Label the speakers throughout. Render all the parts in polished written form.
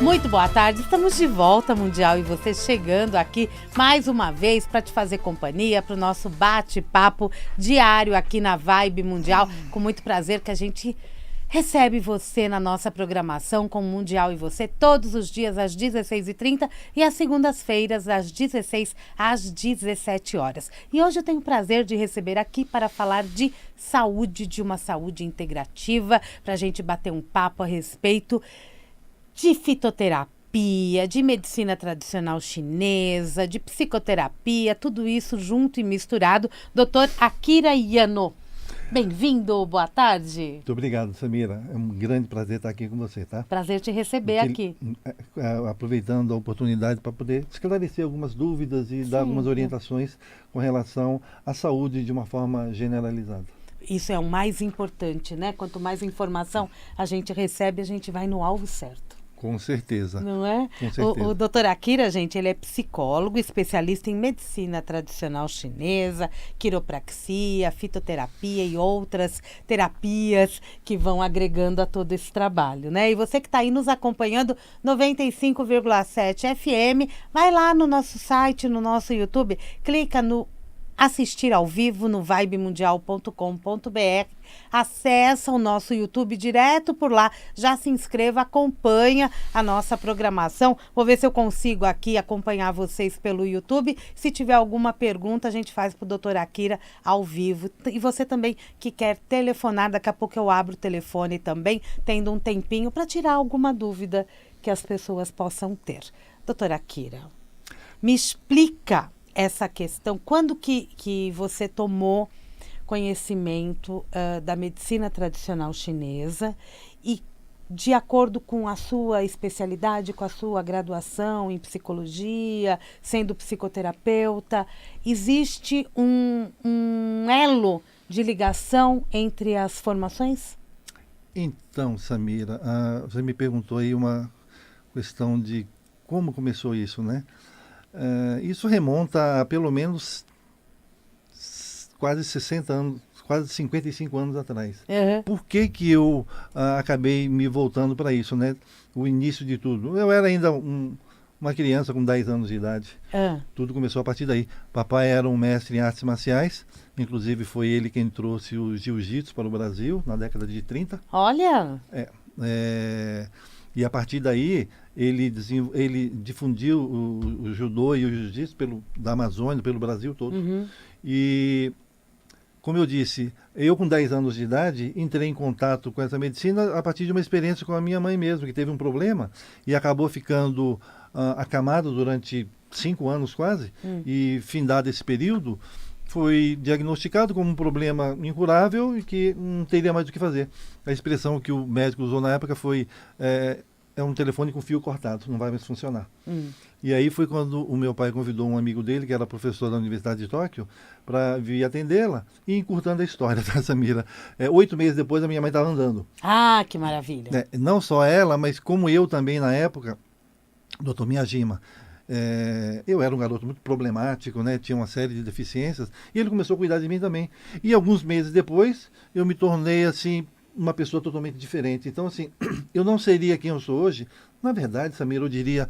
Speaker 1: Muito boa tarde, estamos de volta, Mundial, e você chegando aqui mais uma vez para te fazer companhia para o nosso bate-papo diário aqui na Vibe Mundial. Com muito prazer que a gente recebe você na nossa programação com o Mundial e você todos os dias às 16h30 e às segundas-feiras às 16 às 17 horas. E hoje eu tenho o prazer de receber aqui para falar de saúde, de uma saúde integrativa, para a gente bater um papo a respeito de fitoterapia, de medicina tradicional chinesa, de psicoterapia, tudo isso junto e misturado. Doutor Akira Yano, bem-vindo, boa tarde.
Speaker 2: Muito obrigado, Samira. É um grande prazer estar aqui com você, tá?
Speaker 1: Prazer te receber aqui.
Speaker 2: Aproveitando a oportunidade para poder esclarecer algumas dúvidas e dar algumas orientações com relação à saúde de uma forma generalizada.
Speaker 1: Isso é o mais importante, né? Quanto mais informação a gente recebe, a gente vai no alvo certo.
Speaker 2: Com certeza.
Speaker 1: Não é?
Speaker 2: Com certeza.
Speaker 1: O doutor Akira, gente, ele é psicólogo, especialista em medicina tradicional chinesa, quiropraxia, fitoterapia e outras terapias que vão agregando a todo esse trabalho, né? E você que está aí nos acompanhando, 95,7 FM, vai lá no nosso site, no nosso YouTube, clica no assistir ao vivo no vibemundial.com.br, acessa o nosso YouTube direto por lá, já se inscreva, acompanha a nossa programação. Vou ver se eu consigo aqui acompanhar vocês pelo YouTube. Se tiver alguma pergunta, a gente faz para o doutor Akira ao vivo. E você também que quer telefonar, daqui a pouco eu abro o telefone também, tendo um tempinho para tirar alguma dúvida que as pessoas possam ter. Doutor Akira, me explica essa questão, quando que você tomou conhecimento da medicina tradicional chinesa e, de acordo com a sua especialidade, com a sua graduação em psicologia, sendo psicoterapeuta, existe um elo de ligação entre as formações?
Speaker 2: Então, Samira, você me perguntou aí uma questão de como começou isso, né? Isso remonta a pelo menos quase 60 anos, quase 55 anos atrás.
Speaker 1: Uhum.
Speaker 2: Por que eu acabei me voltando para isso, né? O início de tudo. Eu era ainda uma criança com 10 anos de idade. Tudo começou a partir daí. Papai era um mestre em artes marciais, inclusive foi ele quem trouxe o jiu-jitsu para o Brasil na década de 30.
Speaker 1: Olha!
Speaker 2: E a partir daí, ele difundiu o judô e o jiu-jitsu da Amazônia, pelo Brasil todo.
Speaker 1: Uhum.
Speaker 2: E, como eu disse, eu com 10 anos de idade, entrei em contato com essa medicina a partir de uma experiência com a minha mãe mesmo, que teve um problema e acabou ficando acamado durante 5 anos quase. E, findado esse período, foi diagnosticado como um problema incurável e que não teria mais o que fazer. A expressão que o médico usou na época foi é um telefone com fio cortado, não vai mais funcionar. E aí foi quando o meu pai convidou um amigo dele, que era professor da Universidade de Tóquio, para vir atendê-la e encurtando a história, tá, Samira? 8 meses depois a minha mãe estava andando.
Speaker 1: Ah, que maravilha!
Speaker 2: Não só ela, mas como eu também na época, doutor Miyajima. Eu era um garoto muito problemático, né? Tinha uma série de deficiências, e ele começou a cuidar de mim também. E alguns meses depois, eu me tornei, assim, uma pessoa totalmente diferente. Então, assim, eu não seria quem eu sou hoje. Na verdade, Samira, eu diria,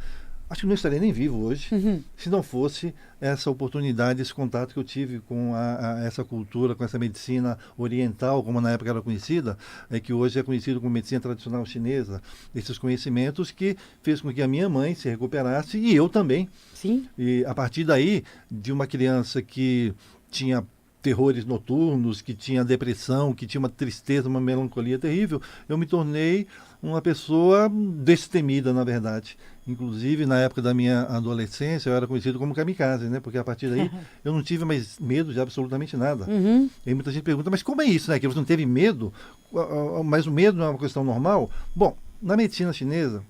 Speaker 2: acho que não estaria nem vivo hoje, se não fosse essa oportunidade, esse contato que eu tive com essa cultura, com essa medicina oriental, como na época era conhecida, que hoje é conhecido como medicina tradicional chinesa. Esses conhecimentos que fez com que a minha mãe se recuperasse e eu também.
Speaker 1: Sim.
Speaker 2: E a partir daí, de uma criança que tinha terrores noturnos, que tinha depressão, que tinha uma tristeza, uma melancolia terrível, eu me tornei uma pessoa destemida, na verdade. Inclusive, na época da minha adolescência, eu era conhecido como kamikaze, né? Porque a partir daí eu não tive mais medo de absolutamente nada.
Speaker 1: Uhum.
Speaker 2: E aí muita gente pergunta, mas como é isso, né? Que você não teve medo? Mas o medo não é uma questão normal? Bom, na medicina chinesa,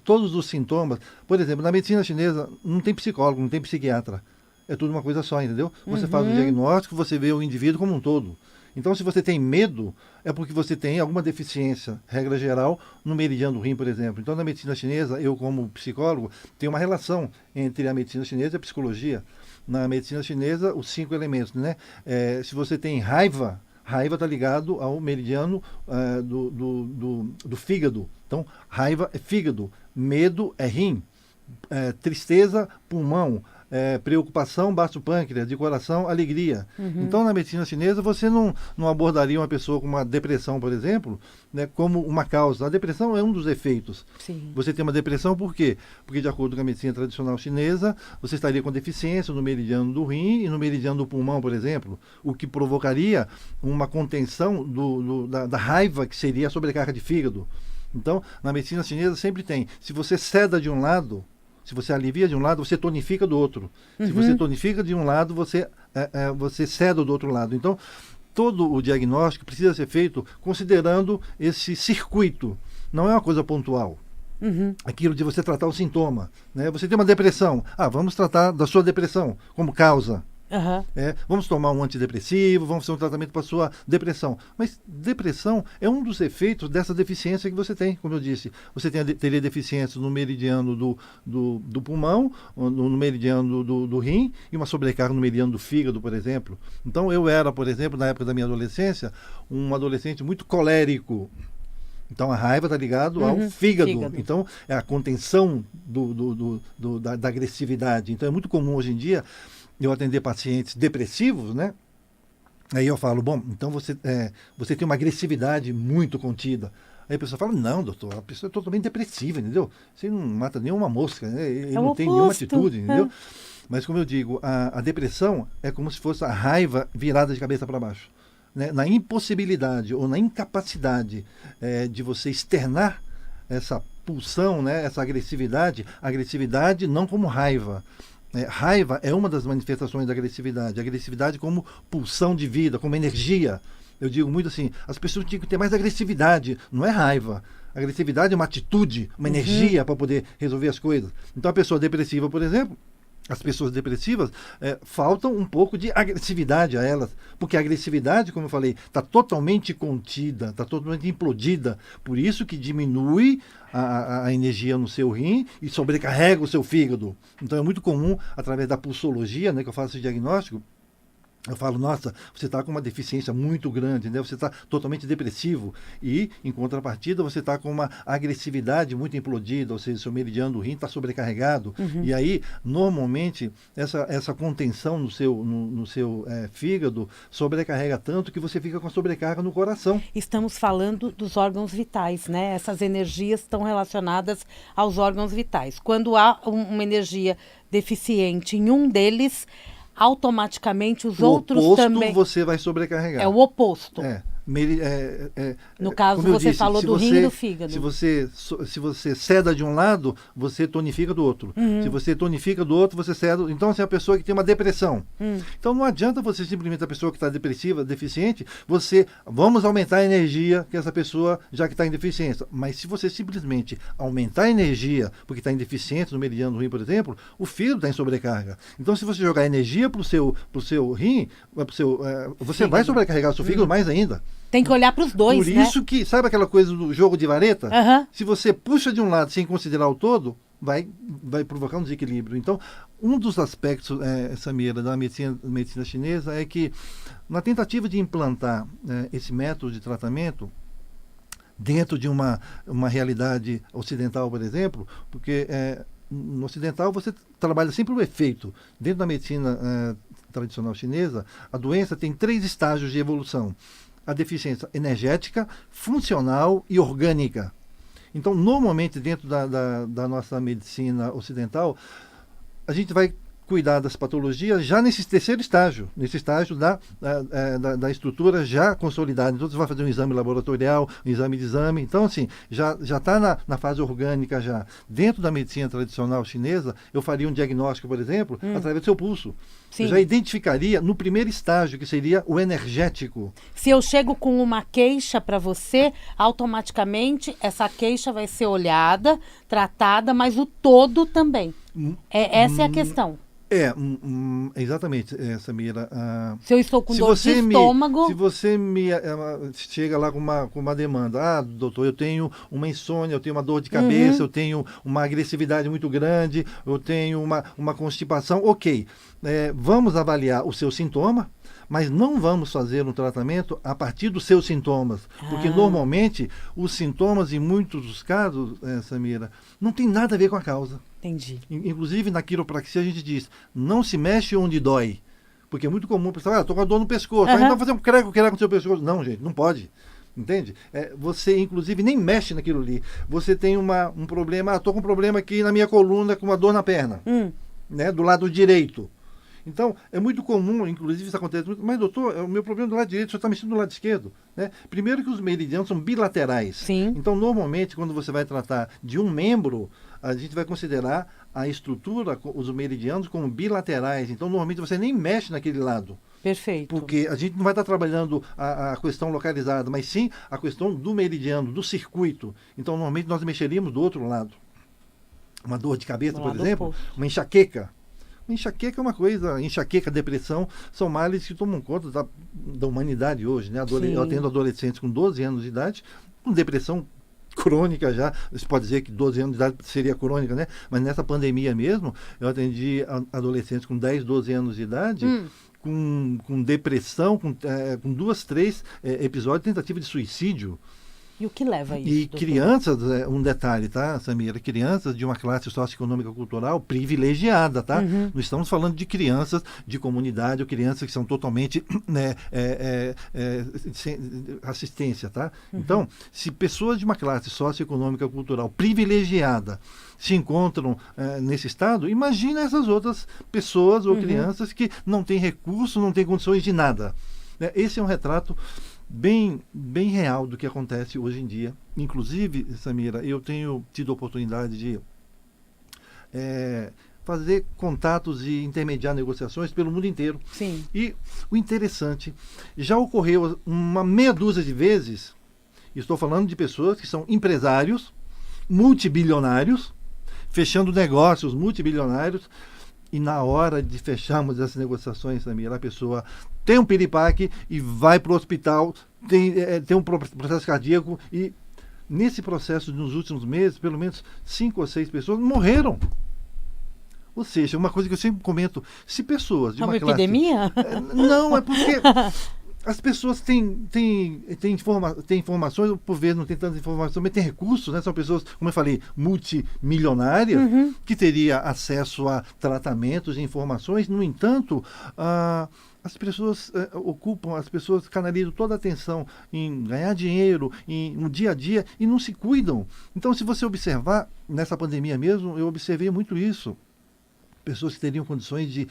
Speaker 2: todos os sintomas... Por exemplo, na medicina chinesa não tem psicólogo, não tem psiquiatra. É tudo uma coisa só, entendeu? Você faz o diagnóstico, você vê o indivíduo como um todo. Então, se você tem medo, é porque você tem alguma deficiência, regra geral, no meridiano do rim, por exemplo. Então, na medicina chinesa, eu como psicólogo, tenho uma relação entre a medicina chinesa e a psicologia. Na medicina chinesa, os 5 elementos, né? Se você tem raiva, raiva está ligado ao meridiano do fígado. Então, raiva é fígado, medo é rim, tristeza, pulmão, preocupação, baço pâncreas, de coração, alegria. Então, na medicina chinesa, você não abordaria uma pessoa com uma depressão, por exemplo, né, como uma causa. A depressão é um dos efeitos.
Speaker 1: Sim.
Speaker 2: Você tem uma depressão por quê? Porque, de acordo com a medicina tradicional chinesa, você estaria com deficiência no meridiano do rim e no meridiano do pulmão, por exemplo, o que provocaria uma contenção da raiva, que seria a sobrecarga de fígado. Então, na medicina chinesa sempre tem, se você ceda de um lado, se você alivia de um lado, você tonifica do outro. Se você tonifica de um lado, você ceda do outro lado. Então, todo o diagnóstico precisa ser feito considerando esse circuito. Não é uma coisa pontual. Aquilo de você tratar o sintoma. Né? Você tem uma depressão. Vamos tratar da sua depressão como causa. Vamos tomar um antidepressivo, vamos fazer um tratamento para a sua depressão. Mas depressão é um dos efeitos dessa deficiência que você tem, como eu disse. Você teria deficiência no meridiano do pulmão, no meridiano do rim e uma sobrecarga no meridiano do fígado, por exemplo. Então eu era, por exemplo, na época da minha adolescência, um adolescente muito colérico. Então a raiva está ligado ao fígado. Então é a contenção da agressividade. Então é muito comum hoje em dia eu atender pacientes depressivos, né? Aí eu falo, bom, então você tem uma agressividade muito contida. Aí a pessoa fala, não, doutor, a pessoa é totalmente depressiva, entendeu? Você não mata nenhuma mosca, né? Ele não tem nenhuma atitude, entendeu? Mas como eu digo, a depressão é como se fosse a raiva virada de cabeça para baixo. Né? Na impossibilidade ou na incapacidade de você externar essa pulsão, né? Essa agressividade não como raiva. Raiva é uma das manifestações da agressividade. A agressividade como pulsão de vida, como energia. Eu digo muito assim, as pessoas tinham que ter mais agressividade, não é raiva. A agressividade é uma atitude, uma energia para poder resolver as coisas. Então a pessoa depressiva, por exemplo, as pessoas depressivas, faltam um pouco de agressividade a elas. Porque a agressividade, como eu falei, está totalmente contida, está totalmente implodida. Por isso que diminui a energia no seu rim e sobrecarrega o seu fígado. Então é muito comum, através da pulsologia, né, que eu faço esse diagnóstico, eu falo, nossa, você está com uma deficiência muito grande, né? Você está totalmente depressivo. E, em contrapartida, você está com uma agressividade muito implodida, ou seja, seu meridiano do rim está sobrecarregado. E aí, normalmente, essa contenção no seu fígado sobrecarrega tanto que você fica com a sobrecarga no coração.
Speaker 1: Estamos falando dos órgãos vitais, né? Essas energias estão relacionadas aos órgãos vitais. Quando há uma energia deficiente em um deles, automaticamente os outros também...
Speaker 2: você vai sobrecarregar.
Speaker 1: É o oposto. No caso, você falou do rim e do fígado.
Speaker 2: Se você ceda de um lado, você tonifica do outro. Se você tonifica do outro, você ceda... Então, assim, a pessoa que tem uma depressão. Então, não adianta você simplesmente, a pessoa que está depressiva, deficiente, vamos aumentar a energia que essa pessoa, já que está em deficiência. Mas se você simplesmente aumentar a energia, porque está em deficiência no meridiano do rim, por exemplo, o fígado está em sobrecarga. Então, se você jogar energia para o seu rim, você vai sobrecarregar o seu fígado mais ainda.
Speaker 1: Tem que olhar para os dois,
Speaker 2: né? Por isso que, sabe aquela coisa do jogo de vareta? Se você puxa de um lado sem considerar o todo, vai provocar um desequilíbrio. Então, um dos aspectos, Samira, da medicina chinesa é que, na tentativa de implantar esse método de tratamento dentro de uma realidade ocidental, por exemplo, porque no ocidental você trabalha sempre o efeito. Dentro da medicina tradicional chinesa, a doença tem 3 estágios de evolução. A deficiência energética, funcional e orgânica. Então, normalmente, dentro da nossa medicina ocidental, a gente vai cuidar das patologias já nesse terceiro estágio, nesse estágio da estrutura já consolidada. Então, você vai fazer um exame laboratorial, um exame de exame. Então, assim, já está na fase orgânica já. Dentro da medicina tradicional chinesa, eu faria um diagnóstico, por exemplo, através do seu pulso. Sim. Eu já identificaria no primeiro estágio, que seria o energético. Se
Speaker 1: eu chego com uma queixa para você, automaticamente essa queixa vai ser olhada, tratada, mas o todo também. Essa é a questão.
Speaker 2: Exatamente, Samira.
Speaker 1: Se eu estou com dor de estômago...
Speaker 2: Se você me chega lá com uma demanda, doutor, eu tenho uma insônia, eu tenho uma dor de cabeça, eu tenho uma agressividade muito grande, eu tenho uma constipação, ok. Vamos avaliar o seu sintoma, Mas não vamos fazer um tratamento a partir dos seus sintomas. Porque normalmente os sintomas, em muitos dos casos, Samira, não tem nada a ver com a causa.
Speaker 1: Entendi.
Speaker 2: Inclusive na quiropraxia a gente diz, não se mexe onde dói. Porque é muito comum o pessoal, estou com a dor no pescoço, então fazer um creco no seu pescoço. Não, gente, não pode. Entende? Você, inclusive, nem mexe naquilo ali. Você tem um problema, estou com um problema aqui na minha coluna, com uma dor na perna, né, do lado direito. Então, é muito comum, inclusive isso acontece muito, mas doutor, o meu problema é do lado direito, o senhor está mexendo do lado esquerdo. Né? Primeiro que os meridianos são bilaterais.
Speaker 1: Sim.
Speaker 2: Então, normalmente, quando você vai tratar de um membro, a gente vai considerar a estrutura, os meridianos, como bilaterais. Então, normalmente, você nem mexe naquele lado.
Speaker 1: Perfeito.
Speaker 2: Porque a gente não vai estar trabalhando a questão localizada, mas sim a questão do meridiano, do circuito. Então, normalmente, nós mexeríamos do outro lado. Uma dor de cabeça, por exemplo, uma enxaqueca. Enxaqueca é uma coisa, enxaqueca, depressão, são males que tomam conta da humanidade hoje, né? Eu atendo adolescentes com 12 anos de idade, com depressão crônica já, você pode dizer que 12 anos de idade seria crônica, né? Mas nessa pandemia mesmo, eu atendi adolescentes com 10, 12 anos de idade, com depressão, com 2, 3 episódios de tentativa de suicídio.
Speaker 1: E o que leva a isso?
Speaker 2: E
Speaker 1: doutor?
Speaker 2: crianças, um detalhe, tá, Samira? Crianças de uma classe socioeconômica cultural privilegiada, tá? Não estamos falando de crianças de comunidade ou crianças que são totalmente sem assistência, tá? Então, se pessoas de uma classe socioeconômica cultural privilegiada se encontram nesse estado, imagina essas outras pessoas ou crianças que não têm recursos, não têm condições de nada. Esse é um retrato bem real do que acontece hoje em dia. Inclusive, Samira, eu tenho tido a oportunidade de fazer contatos e intermediar negociações pelo mundo inteiro.
Speaker 1: Sim.
Speaker 2: E o interessante, já ocorreu uma meia dúzia de vezes, estou falando de pessoas que são empresários, multibilionários, fechando negócios multibilionários, e na hora de fecharmos essas negociações, Samira, a pessoa tem um piripaque e vai para o hospital, tem um processo cardíaco, e nesse processo, nos últimos meses, pelo menos 5 ou 6 pessoas morreram. Ou seja, uma coisa que eu sempre comento, se pessoas de uma classe...
Speaker 1: epidemia?
Speaker 2: Não, é porque as pessoas têm informações, ou por vezes não tem tantas informações, mas tem recursos, né? São pessoas, como eu falei, multimilionárias, que teriam acesso a tratamentos e informações. No entanto, as pessoas as pessoas canalizam toda a atenção em ganhar dinheiro, no dia a dia, e não se cuidam. Então, se você observar, nessa pandemia mesmo, eu observei muito isso. Pessoas que teriam condições de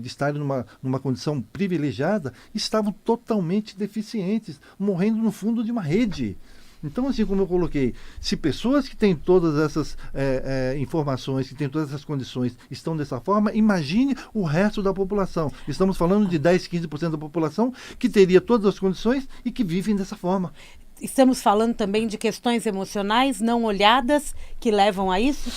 Speaker 2: estarem numa condição privilegiada estavam totalmente deficientes, morrendo no fundo de uma rede. Então, assim como eu coloquei, se pessoas que têm todas essas informações, que têm todas essas condições, estão dessa forma, imagine o resto da população. Estamos falando de 10, 15% da população que teria todas as condições e que vivem dessa forma.
Speaker 1: Estamos falando também de questões emocionais não olhadas que levam a isso?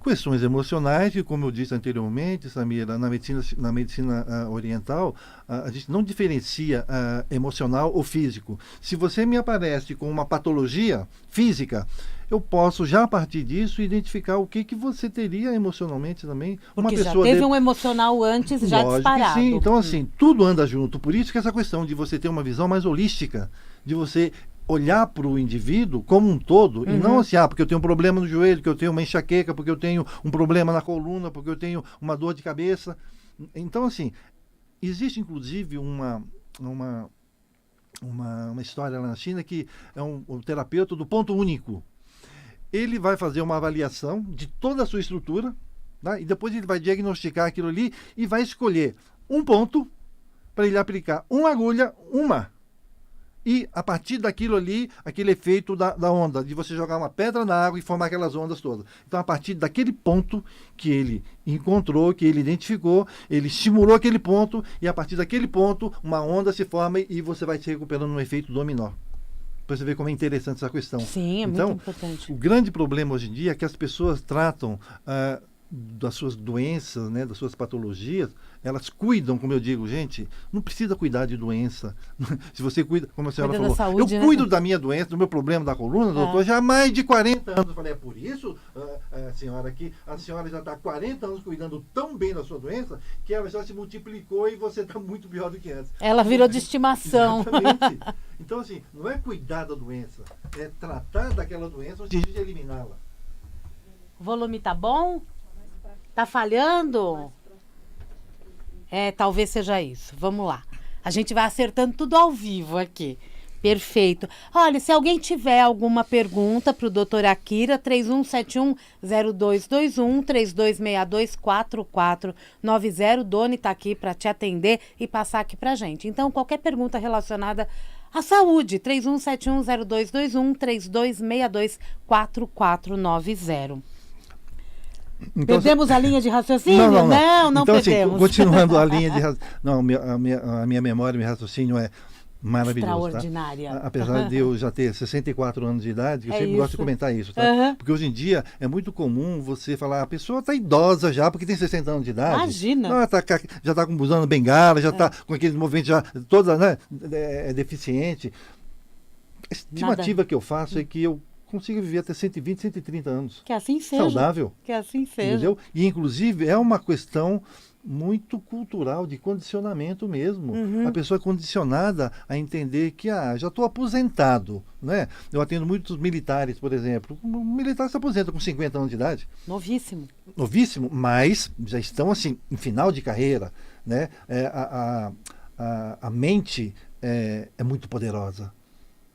Speaker 2: Questões emocionais, que, como eu disse anteriormente, Samira, na medicina oriental, a gente não diferencia emocional ou físico. Se você me aparece com uma patologia física, eu posso, já a partir disso, identificar o que você teria emocionalmente também.
Speaker 1: Porque já teve um emocional antes, já disparado.
Speaker 2: Sim, então assim, tudo anda junto. Por isso que essa questão de você ter uma visão mais holística, de você olhar para o indivíduo como um todo, e não assim, porque eu tenho um problema no joelho, que eu tenho uma enxaqueca, porque eu tenho um problema na coluna, porque eu tenho uma dor de cabeça. Então, assim, existe inclusive uma história lá na China que é um terapeuta do ponto único. Ele vai fazer uma avaliação de toda a sua estrutura, tá? E depois ele vai diagnosticar aquilo ali e vai escolher um ponto para ele aplicar uma agulha, e a partir daquilo ali, aquele efeito da onda, de você jogar uma pedra na água e formar aquelas ondas todas. Então, a partir daquele ponto que ele encontrou, que ele identificou, ele estimulou aquele ponto, e a partir daquele ponto, uma onda se forma e você vai se recuperando no efeito dominó. Para você ver como é interessante essa questão.
Speaker 1: Sim, é
Speaker 2: então,
Speaker 1: muito importante.
Speaker 2: O grande problema hoje em dia é que as pessoas tratam das suas doenças, né, das suas patologias, elas cuidam, como eu digo, gente, não precisa cuidar de doença. Se você cuida, como a senhora
Speaker 1: Cuida da
Speaker 2: falou,
Speaker 1: saúde,
Speaker 2: eu
Speaker 1: né?
Speaker 2: cuido da minha doença, do meu problema da coluna, doutor, já há mais de 40 anos. Eu falei, é por isso, senhora, que a senhora já está há 40 anos cuidando tão bem da sua doença, que ela já se multiplicou e você está muito pior do que antes.
Speaker 1: Ela virou de estimação.
Speaker 2: Exatamente. Então, assim, não é cuidar da doença, é tratar daquela doença antes de eliminá-la.
Speaker 1: O volume tá bom? Tá falhando? Talvez seja isso. Vamos lá. A gente vai acertando tudo ao vivo aqui. Perfeito. Olha, se alguém tiver alguma pergunta para o doutor Akira, 3171-0221, 3262-4490. Doni está aqui para te atender e passar aqui para gente. Então, qualquer pergunta relacionada à saúde, 3171-0221, 3262-4490.
Speaker 2: Então,
Speaker 1: perdemos a linha de raciocínio? Não
Speaker 2: então,
Speaker 1: perdemos.
Speaker 2: Assim, continuando a linha de raciocínio. Não, a minha memória, meu raciocínio é maravilhoso.
Speaker 1: Extraordinária.
Speaker 2: Tá? Apesar de eu já ter 64 anos de idade, eu sempre gosto de comentar isso, tá? Porque hoje em dia é muito comum você falar, a pessoa está idosa já, porque tem 60 anos de idade.
Speaker 1: Imagina.
Speaker 2: Não, já está usando bengala, já está com aqueles movimentos já toda, né, deficiente. A estimativa que eu faço é que eu consigo viver até 120, 130 anos.
Speaker 1: Que assim seja.
Speaker 2: Saudável.
Speaker 1: Que assim seja.
Speaker 2: Entendeu? E, inclusive, é uma questão muito cultural, de condicionamento mesmo. A pessoa é condicionada a entender que, já estou aposentado, né? Eu atendo muitos militares, por exemplo. Um militar se aposenta com 50 anos de idade.
Speaker 1: Novíssimo.
Speaker 2: Novíssimo, mas já estão, assim, em final de carreira, né? A mente é muito poderosa.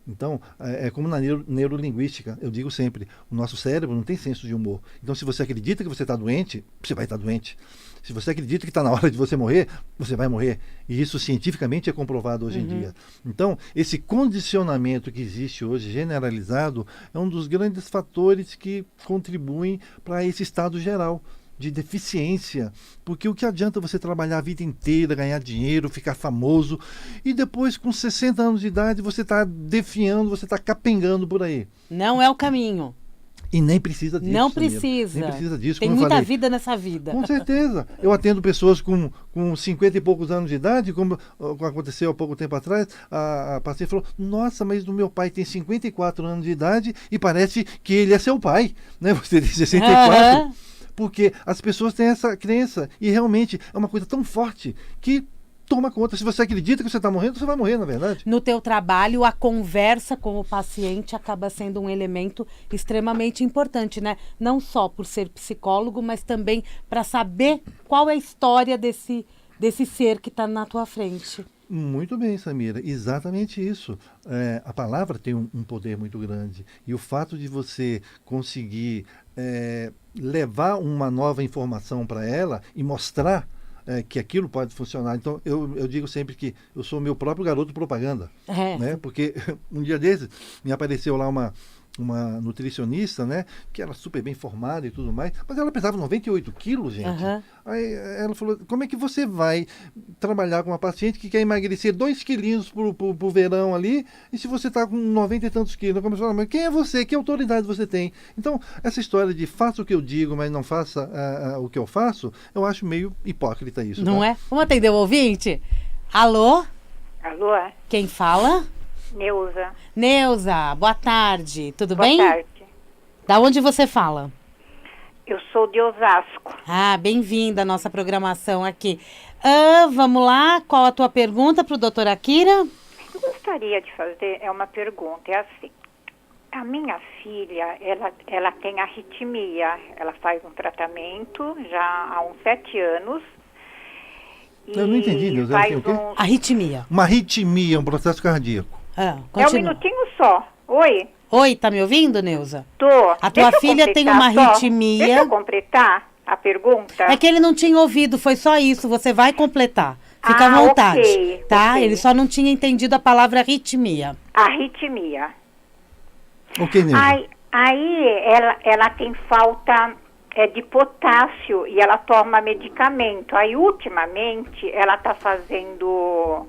Speaker 2: Então, é como na neurolinguística, eu digo sempre, o nosso cérebro não tem senso de humor. Então, se você acredita que você está doente, você vai estar doente. Se você acredita que está na hora de você morrer, você vai morrer. E isso cientificamente é comprovado hoje em dia. Então, esse condicionamento que existe hoje, generalizado, é um dos grandes fatores que contribuem para esse estado geral de deficiência, porque o que adianta você trabalhar a vida inteira, ganhar dinheiro, ficar famoso, e depois com 60 anos de idade você está definhando, você está capengando por aí.
Speaker 1: Não é o caminho.
Speaker 2: E nem precisa disso.
Speaker 1: Não precisa.
Speaker 2: Nem precisa disso.
Speaker 1: Tem muita vida nessa vida.
Speaker 2: Com certeza. Eu atendo pessoas com 50 e poucos anos de idade, como aconteceu há pouco tempo atrás, a paciente falou, nossa, mas o meu pai tem 54 anos de idade e parece que ele é seu pai, né? Você tem 64. Porque as pessoas têm essa crença e realmente é uma coisa tão forte que toma conta. Se você acredita que você está morrendo, você vai morrer, na verdade.
Speaker 1: No teu trabalho, a conversa com o paciente acaba sendo um elemento extremamente importante, né? Não só por ser psicólogo, mas também para saber qual é a história desse ser que está na tua frente.
Speaker 2: Muito bem, Samira. Exatamente isso. A palavra tem um poder muito grande. E o fato de você conseguir levar uma nova informação para ela e mostrar que aquilo pode funcionar. Então, eu digo sempre que eu sou meu próprio garoto propaganda. Né? Porque um dia desses me apareceu lá uma nutricionista, né, que era super bem formada e tudo mais, mas ela pesava 98 quilos, gente. Aí ela falou, como é que você vai trabalhar com uma paciente que quer emagrecer 2 quilinhos pro verão ali, e se você está com 90 e tantos quilos? Eu falei, mas quem é você? Que autoridade você tem? Então, essa história de faça o que eu digo, mas não faça o que eu faço, eu acho meio hipócrita isso.
Speaker 1: Não
Speaker 2: tá?
Speaker 1: é? Vamos atender o ouvinte? Alô?
Speaker 3: Alô?
Speaker 1: Quem fala?
Speaker 3: Neuza.
Speaker 1: Neuza, boa tarde. Tudo bem?
Speaker 3: Boa tarde.
Speaker 1: Da onde você fala?
Speaker 3: Eu sou de Osasco.
Speaker 1: Bem-vinda à nossa programação aqui. Vamos lá, qual a tua pergunta para o doutor Akira?
Speaker 3: Eu gostaria de fazer uma pergunta, é assim. A minha filha, ela tem arritmia, ela faz um tratamento já há uns 7 anos.
Speaker 2: Eu não entendi, Deus.
Speaker 1: Arritmia.
Speaker 2: Uma arritmia, um processo cardíaco.
Speaker 3: É um minutinho só. Oi?
Speaker 1: Oi, tá me ouvindo, Neuza?
Speaker 3: Tô.
Speaker 1: A tua filha tem uma arritmia.
Speaker 3: Deixa eu completar a pergunta.
Speaker 1: É que ele não tinha ouvido, foi só isso. Você vai completar. Fica à vontade. Tá?
Speaker 3: Okay.
Speaker 1: Ele só não tinha entendido a palavra arritmia.
Speaker 3: Arritmia.
Speaker 2: Ok, Neuza.
Speaker 3: Aí ela tem falta de potássio e ela toma medicamento. Aí, ultimamente, ela está fazendo...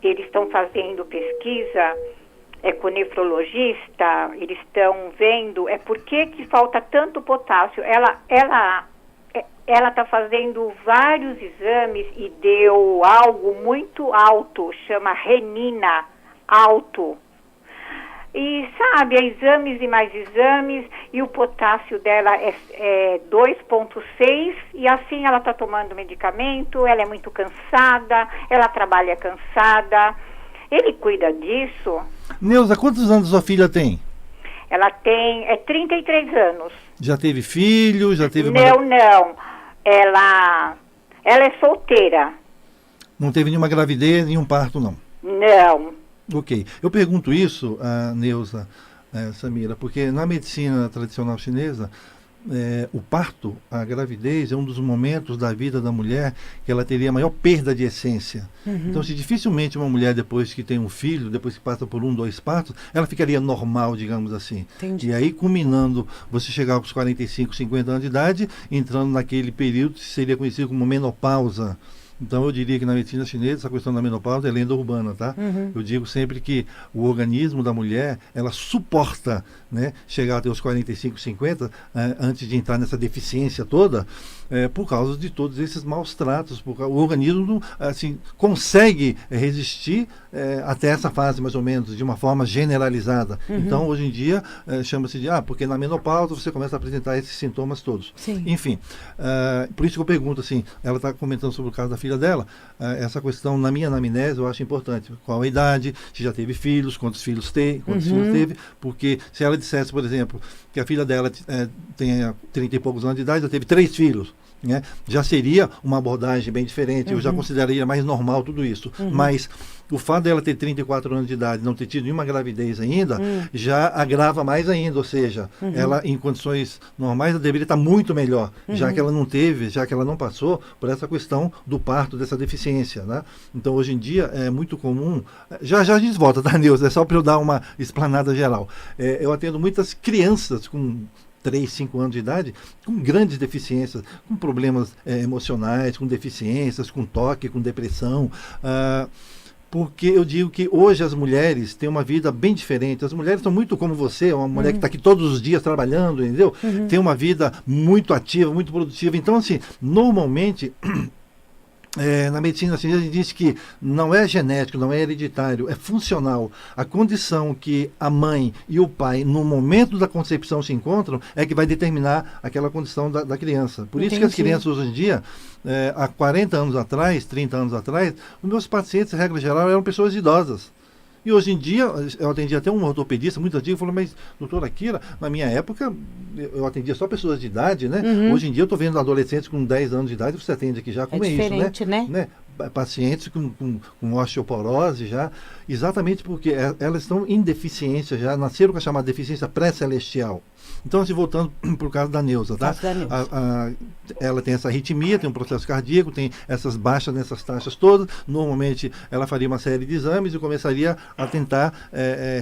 Speaker 3: Eles estão fazendo pesquisa com o nefrologista, eles estão vendo por que falta tanto potássio. Ela está fazendo vários exames e deu algo muito alto, chama renina alto. E sabe, exames e mais exames, e o potássio dela é 2,6, e assim ela está tomando medicamento, ela é muito cansada, ela trabalha cansada. Ele cuida disso.
Speaker 2: Neuza, quantos anos sua filha tem?
Speaker 3: Ela tem 33 anos.
Speaker 2: Já teve filho? Já teve
Speaker 3: Não. Ela é solteira.
Speaker 2: Não teve nenhuma gravidez, nenhum parto, não?
Speaker 3: Não.
Speaker 2: Ok. Eu pergunto isso, Neuza, Samira, porque na medicina tradicional chinesa, o parto, a gravidez, é um dos momentos da vida da mulher que ela teria a maior perda de essência. Então, se dificilmente uma mulher, depois que tem um filho, depois que passa por 1, 2 partos, ela ficaria normal, digamos assim.
Speaker 1: Entendi.
Speaker 2: E aí, culminando, você chegar aos 45, 50 anos de idade, entrando naquele período que seria conhecido como menopausa. Então, eu diria que na medicina chinesa, essa questão da menopausa é lenda urbana, tá? Eu digo sempre que o organismo da mulher, ela suporta, né, chegar até os 45, 50, antes de entrar nessa deficiência toda, por causa de todos esses maus tratos. O organismo, assim, consegue resistir até essa fase, mais ou menos, de uma forma generalizada. Então, hoje em dia, chama-se de, porque na menopausa você começa a apresentar esses sintomas todos.
Speaker 1: Sim.
Speaker 2: Enfim, por isso que eu pergunto, assim, ela está comentando sobre o caso da filha dela, essa questão, na minha anamnese, eu acho importante. Qual a idade, se já teve filhos, quantos filhos filhos teve, porque se ela dissesse, por exemplo, que a filha dela tenha 30 e poucos anos de idade, já teve 3 filhos, né? Já seria uma abordagem bem diferente, eu já consideraria mais normal tudo isso. Mas o fato dela ter 34 anos de idade, não ter tido nenhuma gravidez ainda, já agrava mais ainda, ou seja, ela em condições normais ela deveria estar muito melhor, já que ela não teve, já que ela não passou por essa questão do parto, dessa deficiência, né? Então, hoje em dia, é muito comum, já a gente volta, tá, Neuza? É só para eu dar uma explanada geral. Eu atendo muitas crianças com 3, 5 anos de idade, com grandes deficiências, com problemas emocionais, com deficiências, com toque, com depressão, porque eu digo que hoje as mulheres têm uma vida bem diferente. As mulheres são muito como você, uma mulher que está aqui todos os dias trabalhando, entendeu? Tem uma vida muito ativa, muito produtiva. Então, assim, normalmente... na medicina chinesa a gente diz que não é genético, não é hereditário, é funcional. A condição que a mãe e o pai, no momento da concepção, se encontram, é que vai determinar aquela condição da criança. Por isso que as crianças hoje em dia, há 40 anos atrás, 30 anos atrás, os meus pacientes, em regra geral, eram pessoas idosas. E hoje em dia, eu atendi até um ortopedista muito antigo, falou, mas doutora Kira, na minha época, eu atendia só pessoas de idade, né? Hoje em dia eu estou vendo adolescentes com 10 anos de idade, você atende aqui já, como é isso, né? Pacientes com osteoporose já, exatamente porque elas estão em deficiência já, nasceram com a chamada deficiência pré-celestial. Então, assim, voltando para o caso da Neuza, tá? Ela tem essa arritmia, tem um processo cardíaco, tem essas baixas nessas taxas todas. Normalmente, ela faria uma série de exames e começaria a tentar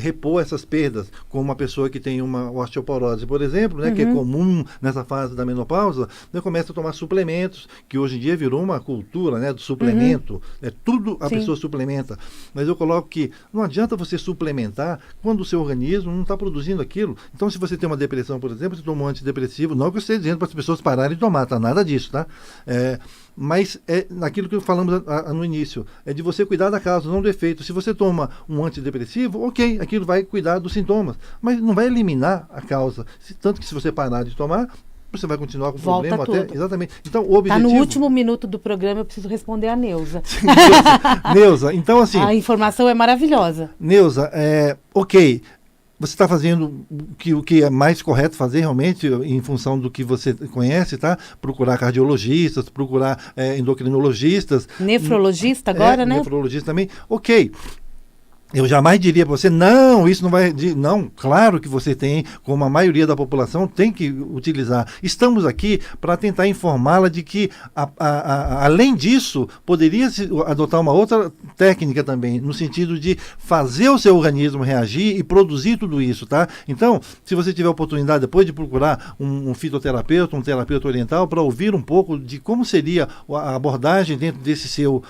Speaker 2: repor essas perdas, como uma pessoa que tem uma osteoporose, por exemplo, né, que é comum nessa fase da menopausa, né, começa a tomar suplementos, que hoje em dia virou uma cultura, né, do suplemento. Tudo a pessoa suplementa. Mas eu coloco que não adianta você suplementar quando o seu organismo não está produzindo aquilo. Então, se você tem uma depressão, por exemplo, você toma um antidepressivo, não que eu esteja dizendo para as pessoas pararem de tomar, tá? Nada disso, tá? Mas é naquilo que falamos no início, é de você cuidar da causa, não do efeito. Se você toma um antidepressivo, ok, aquilo vai cuidar dos sintomas, mas não vai eliminar a causa. Tanto que se você parar de tomar, você vai continuar com o problema até... Exatamente. Então, o objetivo...
Speaker 1: Está no último minuto do programa, eu preciso responder a Neuza.
Speaker 2: Neuza, então assim...
Speaker 1: A informação é maravilhosa.
Speaker 2: Neuza, ok... Você está fazendo o que é mais correto fazer realmente, em função do que você conhece, tá? Procurar cardiologistas, procurar endocrinologistas.
Speaker 1: Nefrologista agora, né?
Speaker 2: Nefrologista também. Ok. Eu jamais diria para você, não, isso não vai... Não, claro que você tem, como a maioria da população, tem que utilizar. Estamos aqui para tentar informá-la de que, além disso, poderia-se adotar uma outra técnica também, no sentido de fazer o seu organismo reagir e produzir tudo isso, tá? Então, se você tiver oportunidade depois de procurar um fitoterapeuta, um terapeuta oriental, para ouvir um pouco de como seria a abordagem dentro desse seu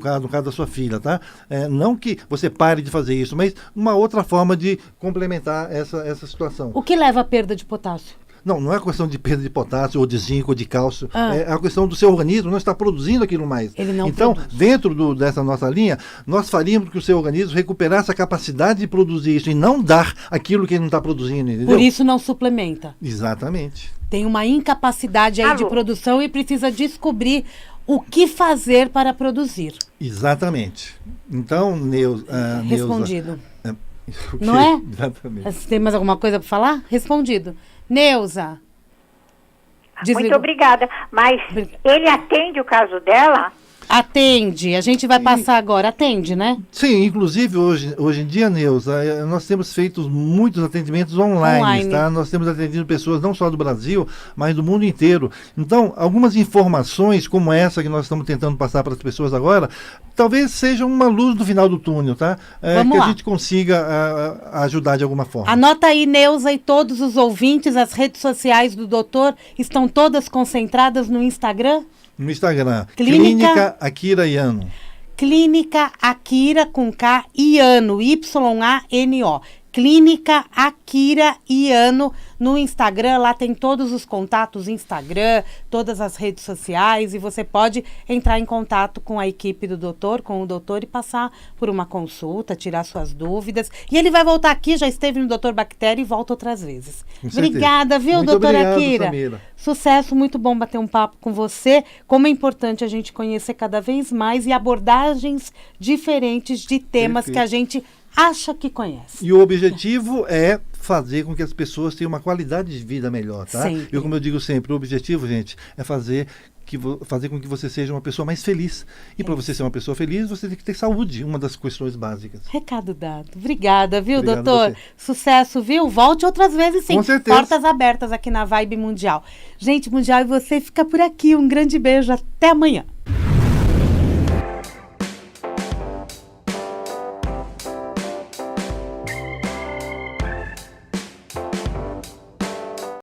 Speaker 2: caso, no caso da sua filha, tá? Não que você pare de fazer isso, mas uma outra forma de complementar essa situação.
Speaker 1: O que leva à perda de potássio?
Speaker 2: Não é questão de perda de potássio, ou de zinco, ou de cálcio. É a questão do seu organismo não está produzindo aquilo mais.
Speaker 1: Ele não
Speaker 2: então,
Speaker 1: produz.
Speaker 2: dentro dessa nossa linha, nós faríamos que o seu organismo recuperasse a capacidade de produzir isso e não dar aquilo que ele não está produzindo, entendeu?
Speaker 1: Por isso não suplementa.
Speaker 2: Exatamente.
Speaker 1: Tem uma incapacidade aí de
Speaker 3: Alô?
Speaker 1: produção e precisa descobrir o que fazer para produzir.
Speaker 2: Exatamente. Então, Neuza...
Speaker 1: Respondido.
Speaker 2: O quê?
Speaker 1: Não é?
Speaker 2: Exatamente.
Speaker 1: Você tem mais alguma coisa para falar? Respondido. Neuza.
Speaker 3: Muito
Speaker 1: Desligou.
Speaker 3: obrigada. Mas ele atende o caso dela?
Speaker 1: Atende. A gente vai passar agora. Atende, né?
Speaker 2: Sim, inclusive hoje em dia, Neuza, nós temos feito muitos atendimentos online, tá? Nós temos atendido pessoas não só do Brasil, mas do mundo inteiro. Então, algumas informações como essa que nós estamos tentando passar para as pessoas agora, talvez seja uma luz no final do túnel, tá?
Speaker 1: Vamos
Speaker 2: que
Speaker 1: lá.
Speaker 2: a gente consiga ajudar de alguma forma.
Speaker 1: Anota aí, Neuza, e todos os ouvintes, as redes sociais do doutor estão todas concentradas no Instagram?
Speaker 2: No Instagram,
Speaker 1: Clínica
Speaker 2: Akira Iano.
Speaker 1: Clínica Akira com K Iano, Y-A-N-O. Clínica Akira Iano no Instagram, lá tem todos os contatos, Instagram, todas as redes sociais, e você pode entrar em contato com a equipe do doutor, com o doutor, e passar por uma consulta, tirar suas dúvidas. E ele vai voltar aqui, já esteve no Doutor Bactéria e volta outras vezes.
Speaker 2: Com certeza.
Speaker 1: Obrigada, viu,
Speaker 2: Muito
Speaker 1: doutora
Speaker 2: obrigado,
Speaker 1: Akira?
Speaker 2: Samira.
Speaker 1: Sucesso, muito bom bater um papo com você. Como é importante a gente conhecer cada vez mais e abordagens diferentes de temas
Speaker 2: Perfeito.
Speaker 1: que a gente acha que conhece.
Speaker 2: E o objetivo é fazer com que as pessoas tenham uma qualidade de vida melhor, tá?
Speaker 1: Sempre.
Speaker 2: E como eu digo sempre, o objetivo, gente, é fazer com que você seja uma pessoa mais feliz. E para você ser uma pessoa feliz, você tem que ter saúde, uma das questões básicas.
Speaker 1: Recado dado. Obrigada, viu,
Speaker 2: Obrigado
Speaker 1: doutor?
Speaker 2: a você.
Speaker 1: Sucesso, viu? Volte outras vezes, sim.
Speaker 2: Com certeza.
Speaker 1: Portas abertas aqui na Vibe Mundial. Gente, Mundial, e você fica por aqui. Um grande beijo. Até amanhã.